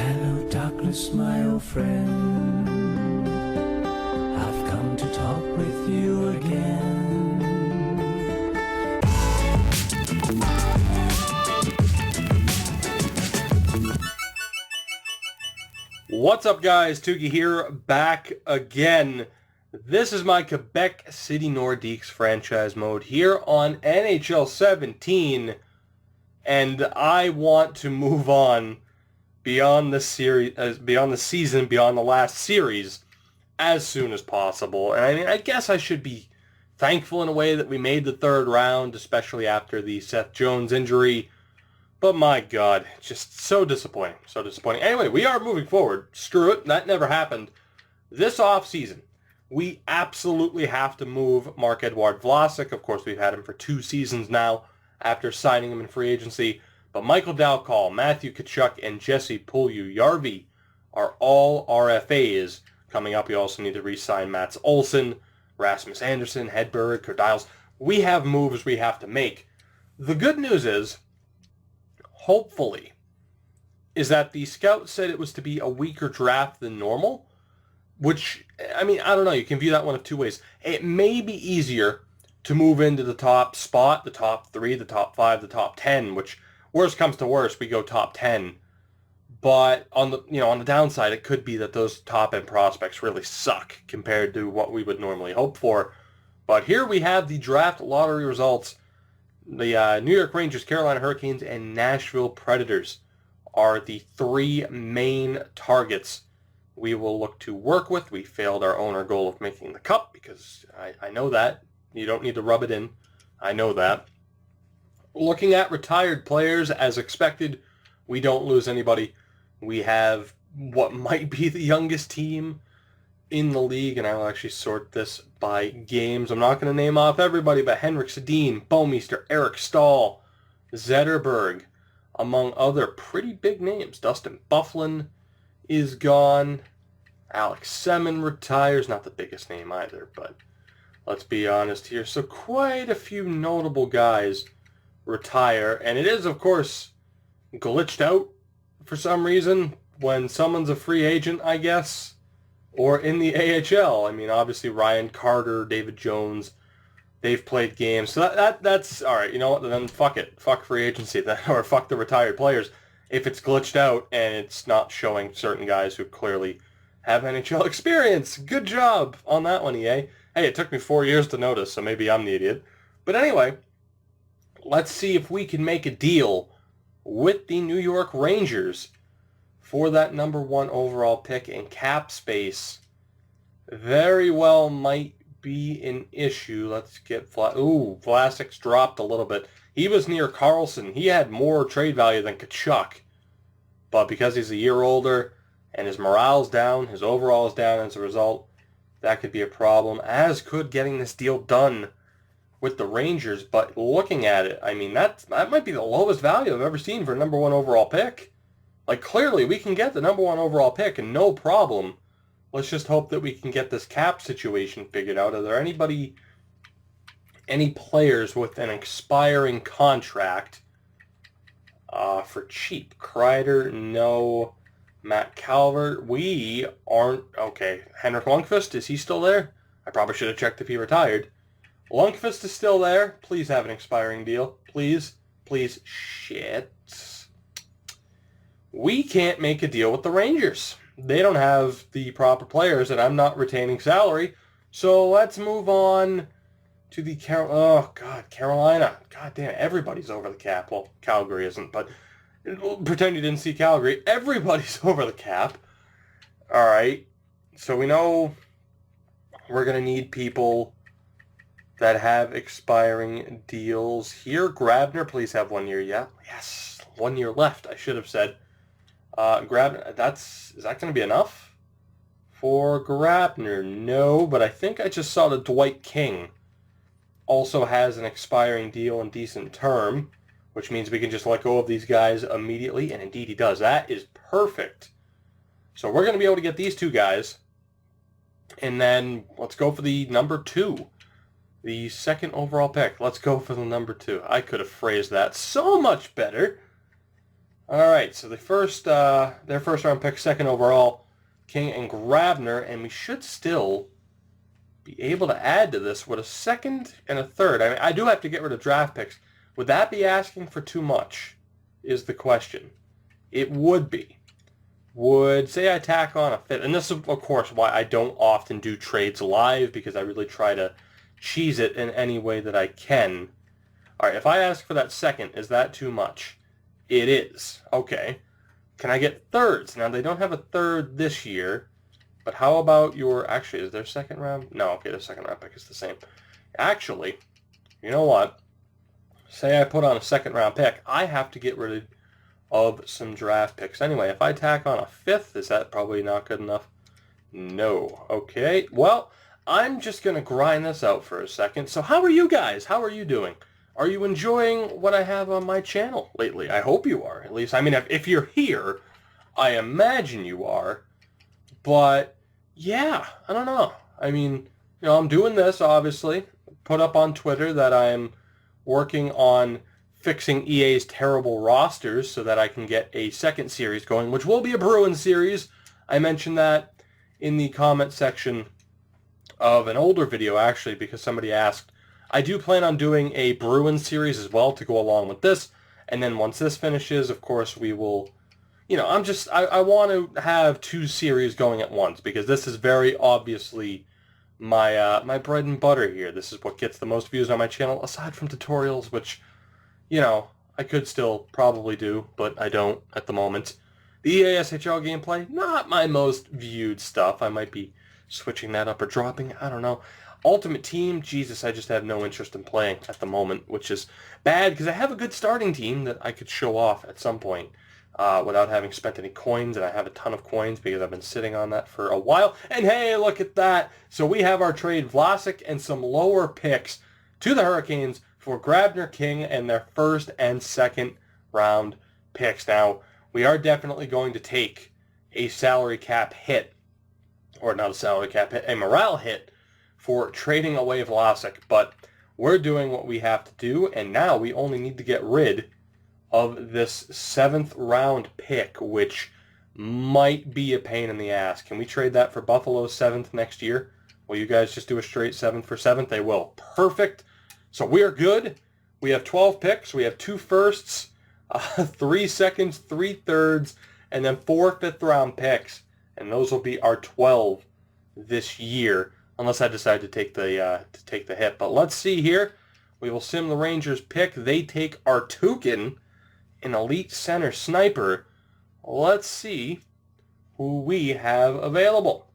Hello, darkness, my old friend. I've come to talk with you again. What's up, guys? Tuki here, back again. This is my Quebec City Nordiques franchise mode here on NHL 17, and I want to move on beyond the series, beyond the season, beyond the last series, as soon as possible. And I mean, I guess I should be thankful in a way that we made the third round, especially after the Seth Jones injury. But my God, just so disappointing, so disappointing. Anyway, we are moving forward. Screw it, that never happened. This offseason, we absolutely have to move Marc-Edouard Vlasic. Of course, we've had him for 2 seasons now after signing him in free agency. But Michael Dalcall, Matthew Tkachuk, and Jesse Puljujärvi are all RFAs. Coming up, we also need to re-sign Mats Olsson, Rasmus Andersson, Hedberg, Kurdiles. We have moves we have to make. The good news is, hopefully, is that the scouts said it was to be a weaker draft than normal, which, I mean, I don't know. You can view that one of 2 ways. It may be easier to move into the top spot, the top 3, the top 5, the top 10, which, worst comes to worst, we go top 10. But on the downside, it could be that those top-end prospects really suck compared to what we would normally hope for. But here we have the draft lottery results. The New York Rangers, Carolina Hurricanes, and Nashville Predators are the 3 main targets we will look to work with. We failed our own goal of making the cup because I know that. You don't need to rub it in. I know that. Looking at retired players, as expected, we don't lose anybody. We have what might be the youngest team in the league, and I will actually sort this by games. I'm not going to name off everybody, but Henrik Sedin, Bouwmeester, Eric Stahl, Zetterberg, among other pretty big names. Dustin Byfuglien is gone. Alex Semin retires. Not the biggest name either, but let's be honest here. So quite a few notable guys retire, and it is, of course, glitched out for some reason when someone's a free agent, I guess, or in the AHL. I mean, obviously Ryan Carter, David Jones, they've played games, so that's all right. You know what? Then fuck it, fuck free agency, then, or fuck the retired players. If it's glitched out and it's not showing certain guys who clearly have NHL experience, good job on that one, EA. Hey, it took me 4 years to notice, so maybe I'm the idiot. But anyway, let's see if we can make a deal with the New York Rangers for that number 1 overall pick, and cap space very well might be an issue. Let's get Vlasic's dropped a little bit. He was near Carlson. He had more trade value than Tkachuk, but because he's a year older and his morale's down, his overall is down as a result, that could be a problem, as could getting this deal done with the Rangers. But looking at it, I mean, that might be the lowest value I've ever seen for a number 1 overall pick. Like, clearly, we can get the number 1 overall pick and no problem. Let's just hope that we can get this cap situation figured out. Are there any players with an expiring contract for cheap? Kreider, no. Matt Calvert, we aren't. Okay, Henrik Lundqvist, is he still there? I probably should have checked if he retired. Lundqvist is still there. Please have an expiring deal. Please. Please. Shit. We can't make a deal with the Rangers. They don't have the proper players, and I'm not retaining salary. So let's move on to the Carolina. God damn, everybody's over the cap. Well, Calgary isn't, but pretend you didn't see Calgary. Everybody's over the cap. All right. So we know we're going to need people that have expiring deals here. Grabner, please have 1 year. Yeah. Yes. 1 year left, I should have said. Grabner, is that going to be enough for Grabner? No, but I think I just saw that Dwight King also has an expiring deal and decent term, which means we can just let go of these guys immediately, and indeed he does. That is perfect. So we're going to be able to get these 2 guys, and then let's go for the number 2. The 2nd overall pick. Let's go for the number 2. I could have phrased that so much better. All right, so their first round pick, second overall, King and Grabner, and we should still be able to add to this with a second and a third. I mean, I do have to get rid of draft picks. Would that be asking for too much, is the question. It would be. Would, say I tack on a fifth, and this is, of course, why I don't often do trades live, because I really try to cheese it in any way that I can. All right, if I ask for that second, is that too much? It is. Okay. Can I get thirds? Now, they don't have a third this year, but how about your... Actually, is their second round? No, okay, their second round pick is the same. Actually, you know what? Say I put on a second round pick, I have to get rid of some draft picks. Anyway, if I tack on a fifth, is that probably not good enough? No. Okay, well, I'm just going to grind this out for a second. So how are you guys? How are you doing? Are you enjoying what I have on my channel lately? I hope you are. At least, I mean, if you're here, I imagine you are. But, yeah, I don't know. I mean, you know, I'm doing this, obviously. Put up on Twitter that I'm working on fixing EA's terrible rosters so that I can get a second series going, which will be a Bruins series. I mentioned that in the comment section of an older video, actually, because somebody asked. I do plan on doing a Bruins series as well to go along with this, and then once this finishes, of course, we will, you know, I want to have two series going at once, because this is very obviously my my bread and butter here. This is what gets the most views on my channel, aside from tutorials, which, you know, I could still probably do, but I don't at the moment. The EA SHL gameplay, not my most viewed stuff. I might be switching that up or dropping, I don't know. Ultimate Team, Jesus, I just have no interest in playing at the moment, which is bad because I have a good starting team that I could show off at some point without having spent any coins, and I have a ton of coins because I've been sitting on that for a while. And hey, look at that. So we have our trade Vlasic and some lower picks to the Hurricanes for Grabner, King, and their first and second round picks. Now, we are definitely going to take a salary cap hit, or not a salary cap hit, a morale hit, for trading away Vlasic, but we're doing what we have to do, and now we only need to get rid of this 7th round pick, which might be a pain in the ass. Can we trade that for Buffalo's 7th next year? Will you guys just do a straight 7th for 7th? They will. Perfect. So we are good. We have 12 picks. We have 2 firsts, 3 seconds, 3 thirds, and then 4 5th-round picks, and those will be our 12 this year, unless I decide to take the hit. But let's see here. We will sim the Rangers pick. They take Artukin, an elite center sniper. Let's see who we have available.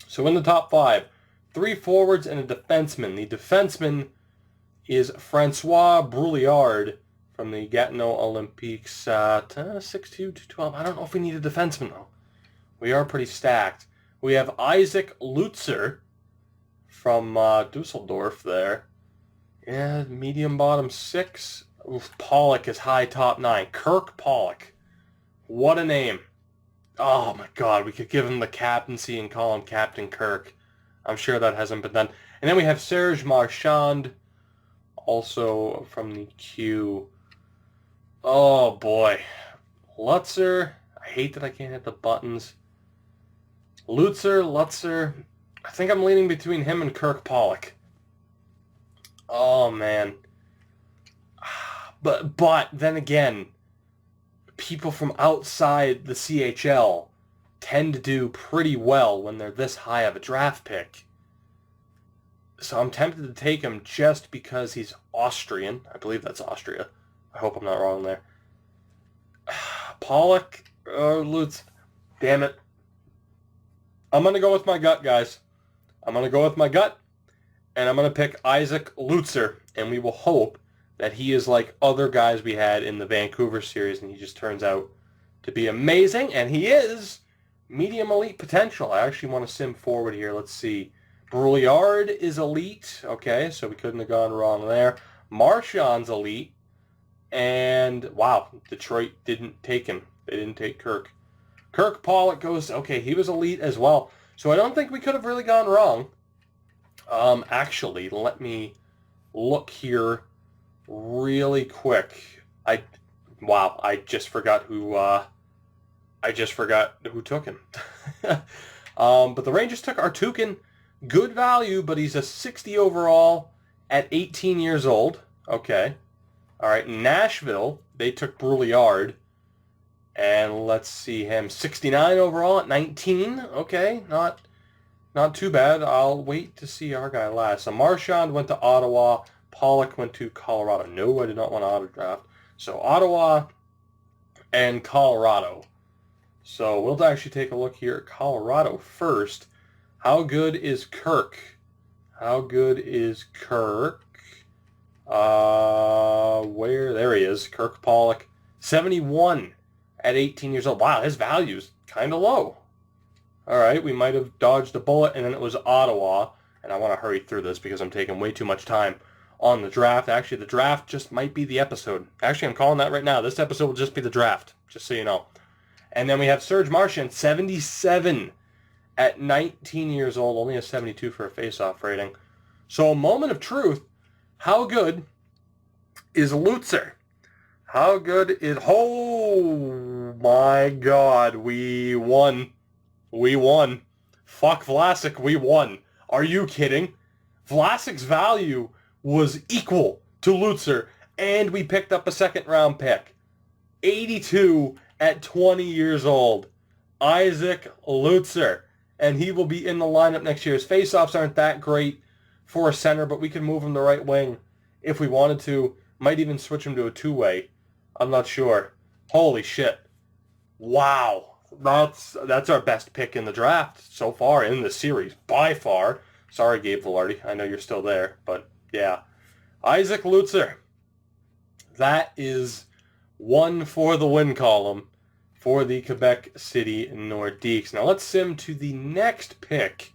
So in the top 5, 3 forwards and a defenseman. The defenseman is Francois Brouillard from the Gatineau Olympiques, 6'2", 212. I don't know if we need a defenseman, though. We are pretty stacked. We have Isaac Lutzer from Dusseldorf there. Yeah, medium bottom 6. Oof, Pollock is high top 9. Kirk Pollock. What a name. Oh my god, we could give him the captaincy and call him Captain Kirk. I'm sure that hasn't been done. And then we have Serge Marchand, also from the Q. Oh boy. Lutzer. I hate that I can't hit the buttons. Lutzer. I think I'm leaning between him and Kirk Pollock. Oh, man. But then again, people from outside the CHL tend to do pretty well when they're this high of a draft pick. So I'm tempted to take him just because he's Austrian. I believe that's Austria. I hope I'm not wrong there. Pollock or Lutz. Damn it. I'm going to go with my gut, guys. I'm going to go with my gut, and I'm going to pick Isaac Lutzer, and we will hope that he is like other guys we had in the Vancouver series, and he just turns out to be amazing, and he is medium elite potential. I actually want to sim forward here. Let's see. Brouillard is elite. Okay, so we couldn't have gone wrong there. Marchand's elite, and wow, Detroit didn't take him. They didn't take Kirk. Kirk Pollock goes, okay, he was elite as well. So I don't think we could have really gone wrong. Actually, let me look here really quick. Wow, I just forgot who took him. But the Rangers took Artukin. Good value, but he's a 60 overall at 18 years old. Okay. All right, Nashville, they took Brouillard. And let's see him, 69 overall at 19. Okay, not too bad. I'll wait to see our guy last. So Marchand went to Ottawa. Pollock went to Colorado. No, I did not want to auto draft. So Ottawa and Colorado. So we'll actually take a look here at Colorado first. How good is Kirk? How good is Kirk? There he is. Kirk Pollock. 71 at 18 years old. Wow, his value's kind of low. All right, we might have dodged a bullet, and then it was Ottawa. And I want to hurry through this because I'm taking way too much time on the draft. Actually, the draft just might be the episode. Actually, I'm calling that right now. This episode will just be the draft, just so you know. And then we have Serge Marchand, 77 at 19 years old, only a 72 for a face-off rating. So a moment of truth, how good is Lutzer? How good is... Oh, my God, we won. We won. Fuck Vlasic, we won. Are you kidding? Vlasic's value was equal to Lutzer, and we picked up a second-round pick. 82 at 20 years old. Isaac Lutzer. And he will be in the lineup next year. His face-offs aren't that great for a center, but we can move him to right wing if we wanted to. Might even switch him to a two-way. I'm not sure. Holy shit. Wow. That's our best pick in the draft so far in the series. By far. Sorry, Gabe Velarde. I know you're still there, but yeah. Isaac Lutzer. That is one for the win column for the Quebec City Nordiques. Now let's sim to the next pick,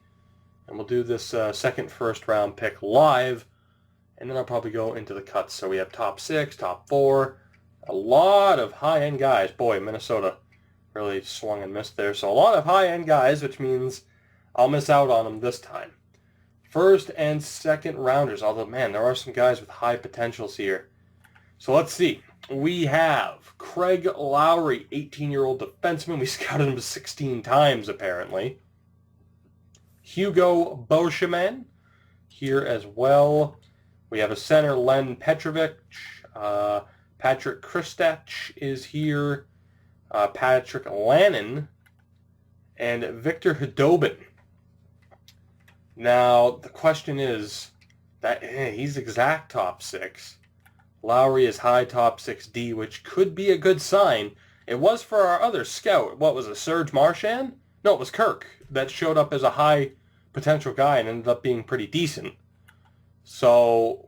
and we'll do this second first-round pick live, and then I'll probably go into the cuts. So we have top 6, top 4, a lot of high-end guys. Boy, Minnesota really swung and missed there. So a lot of high-end guys, which means I'll miss out on them this time. First and second rounders, although, man, there are some guys with high potentials here. So let's see. We have Craig Lowry, 18-year-old defenseman. We scouted him 16 times, apparently. Hugo Beauchemin here as well. We have a center, Len Petrovic. Patrick Kristach is here. Patrick Lannon. And Victor Hudobin. Now, the question is, that he's exact top 6. Lowry is high top 6D, which could be a good sign. It was for our other scout. What was it, Serge Marchand? No, it was Kirk that showed up as a high potential guy and ended up being pretty decent. So,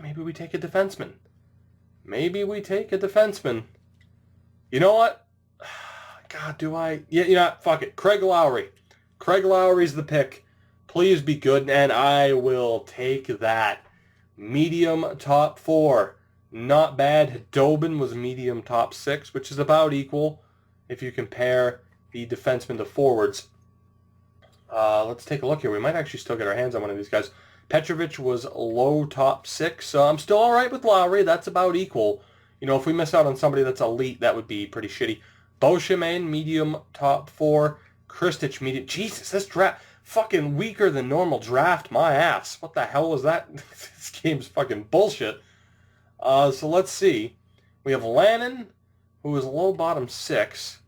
maybe we take a defenseman. Maybe we take a defenseman. You know what? God, do I? Yeah, fuck it. Craig Lowry. Craig Lowry's the pick. Please be good, and I will take that. Medium top 4. Not bad. Hudobin was medium top 6, which is about equal if you compare the defensemen to forwards. Let's take a look here. We might actually still get our hands on one of these guys. Petrovic was low top 6, so I'm still all right with Lowry. That's about equal. You know, if we miss out on somebody that's elite, that would be pretty shitty. Beauchemin, medium top 4. Kristich, medium. Jesus, this draft fucking weaker than normal draft. My ass. What the hell was that? This game's fucking bullshit. So let's see. We have Lannon, who is low bottom 6.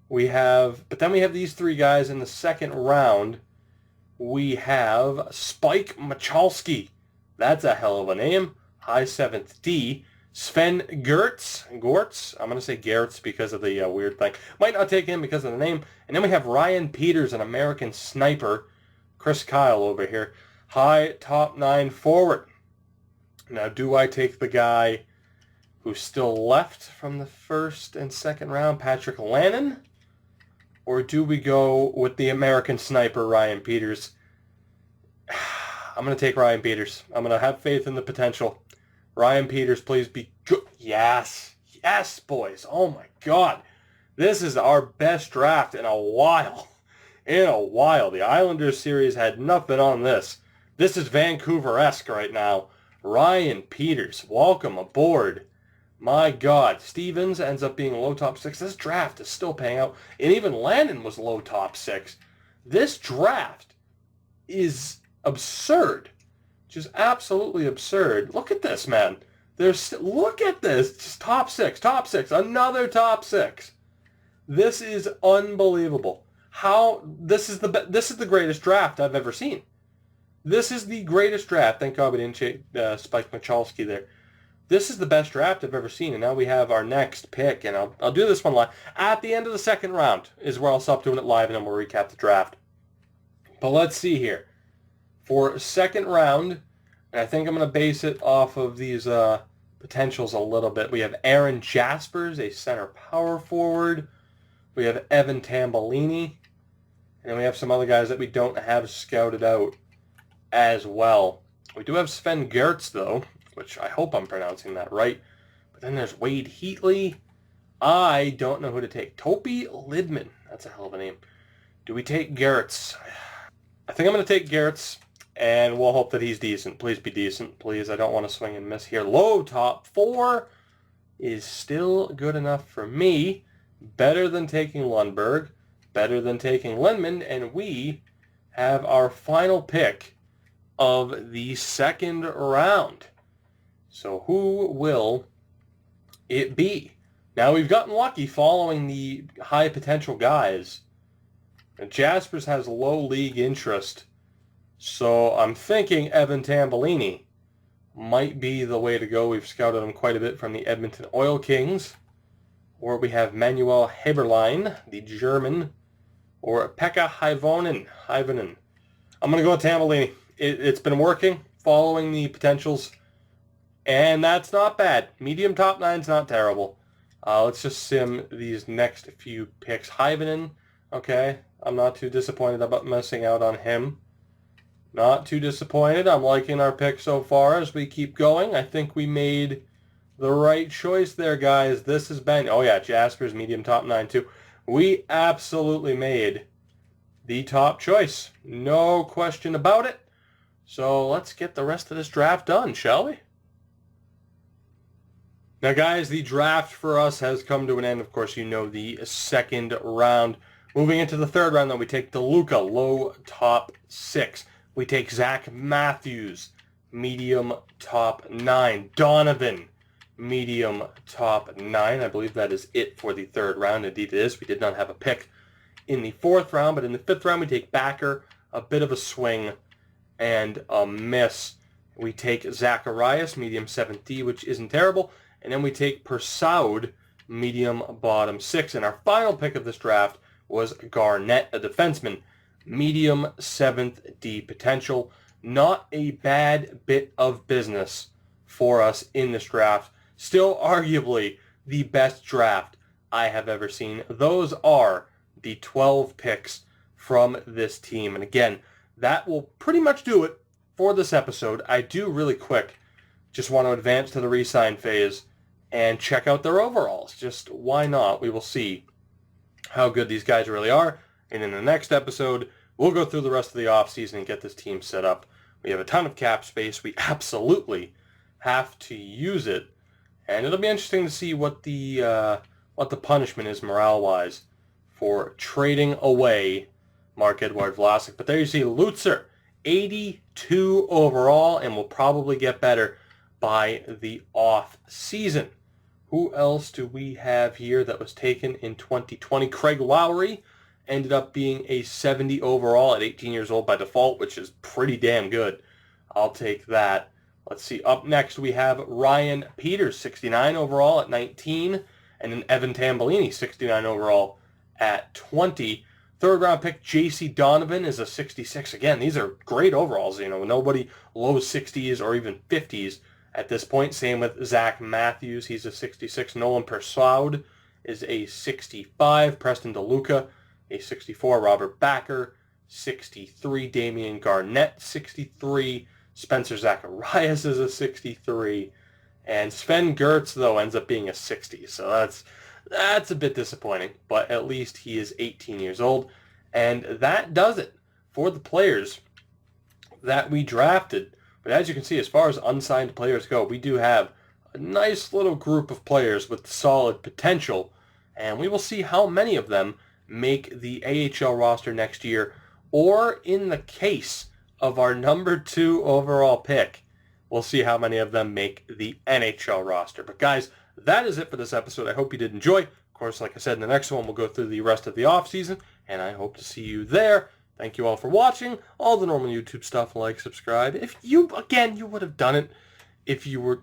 But then we have these 3 guys in the second round. We have Spike Michalski. That's a hell of a name. High 7th D. Sven Gertz. I'm going to say Gertz because of the weird thing. Might not take him because of the name. And then we have Ryan Peters, an American sniper. Chris Kyle over here. High top 9 forward. Now, do I take the guy who's still left from the first and second round, Patrick Lannon? Or do we go with the American sniper, Ryan Peters? I'm going to take Ryan Peters. I'm going to have faith in the potential. Ryan Peters, please be good. Yes. Yes, boys. Oh, my God. This is our best draft in a while. The Islanders series had nothing on this. This is Vancouver-esque right now. Ryan Peters, welcome aboard. My God, Stevens ends up being low top 6. This draft is still paying out. And even Landon was low top 6. This draft is absurd. Just absolutely absurd. Look at this, man. Look at this. Just top 6, another top 6. This is unbelievable. This is the greatest draft I've ever seen. This is the greatest draft. Thank God we didn't Spike Michalski there. This is the best draft I've ever seen, and now we have our next pick, and I'll do this one live. At the end of the second round is where I'll stop doing it live, and then we'll recap the draft. But let's see here. For second round, and I think I'm going to base it off of these potentials a little bit. We have Aaron Jaspers, a center power forward. We have Evan Tambellini, and then we have some other guys that we don't have scouted out as well. We do have Sven Gertz, though, which I hope I'm pronouncing that right. But then there's Wade Heatley. I don't know who to take. Topi Lidman. That's a hell of a name. Do we take Gertz? I think I'm going to take Gertz, and we'll hope that he's decent. Please be decent. Please, I don't want to swing and miss here. Low top 4 is still good enough for me. Better than taking Lundberg. Better than taking Lindman. And we have our final pick of the second round. So who will it be? Now, we've gotten lucky following the high potential guys. And Jaspers has low league interest. So I'm thinking Evan Tambellini might be the way to go. We've scouted him quite a bit from the Edmonton Oil Kings. Or we have Manuel Heberlein, the German. Or Pekka Haivonen. I'm going to go with Tambellini. It's been working, following the potentials. And that's not bad. Medium top 9's not terrible. Let's just sim these next few picks. Haivonen, okay. I'm not too disappointed about missing out on him. Not too disappointed. I'm liking our pick so far as we keep going. I think we made the right choice there, guys. This has been, oh yeah, Jasper's medium top 9 too. We absolutely made the top choice. No question about it. So let's get the rest of this draft done, shall we? Now, guys, the draft for us has come to an end. Of course, you know the second round. Moving into the third round, though, we take DeLuca, low top 6. We take Zach Matthews, medium top 9. Donovan, medium top 9. I believe that is it for the third round. Indeed it is. We did not have a pick in the fourth round, but in the fifth round, we take Backer, a bit of a swing and a miss. We take Zacharias, medium 7th D, which isn't terrible. And then we take Persaud, medium bottom 6. And our final pick of this draft was Garnett, a defenseman, medium 7th D potential. Not a bad bit of business for us in this draft. Still arguably the best draft I have ever seen. Those are the 12 picks from this team. And again, that will pretty much do it for this episode. I do really quick just want to advance to the re-sign phase and check out their overalls. Just why not? We will see how good these guys really are. And in the next episode, we'll go through the rest of the offseason and get this team set up. We have a ton of cap space. We absolutely have to use it. And it'll be interesting to see what the punishment is morale-wise for trading away Marc-Edouard Vlasic. But there you see Lutzer, 82 overall, and will probably get better by the off-season. Who else do we have here that was taken in 2020? Craig Lowry ended up being a 70 overall at 18 years old by default, which is pretty damn good. I'll take that. Let's see. Up next, we have Ryan Peters, 69 overall at 19, and then Evan Tambellini, 69 overall at 20. Third round pick, J.C. Donovan is a 66. Again, these are great overalls. You know, nobody low 60s or even 50s at this point. Same with Zach Matthews. He's a 66. Nolan Persaud is a 65. Preston DeLuca, a 64. Robert Backer, 63. Damian Garnett, 63. Spencer Zacharias is a 63. And Sven Gertz, though, ends up being a 60. So that's a bit disappointing. But at least he is 18 years old. And that does it for the players that we drafted. But as you can see, as far as unsigned players go, we do have a nice little group of players with solid potential, and we will see how many of them make the AHL roster next year, or in the case of our number 2 overall pick, we'll see how many of them make the NHL roster. But guys, that is it for this episode. I hope you did enjoy. Of course, like I said, in the next one, we'll go through the rest of the offseason, and I hope to see you there. Thank you all for watching. All the normal YouTube stuff, like, subscribe. If you, again, you would have done it if you were,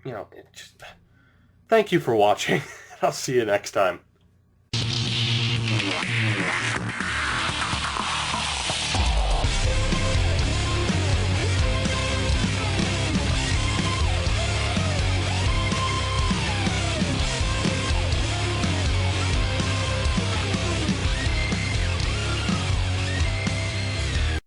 thank you for watching. I'll see you next time.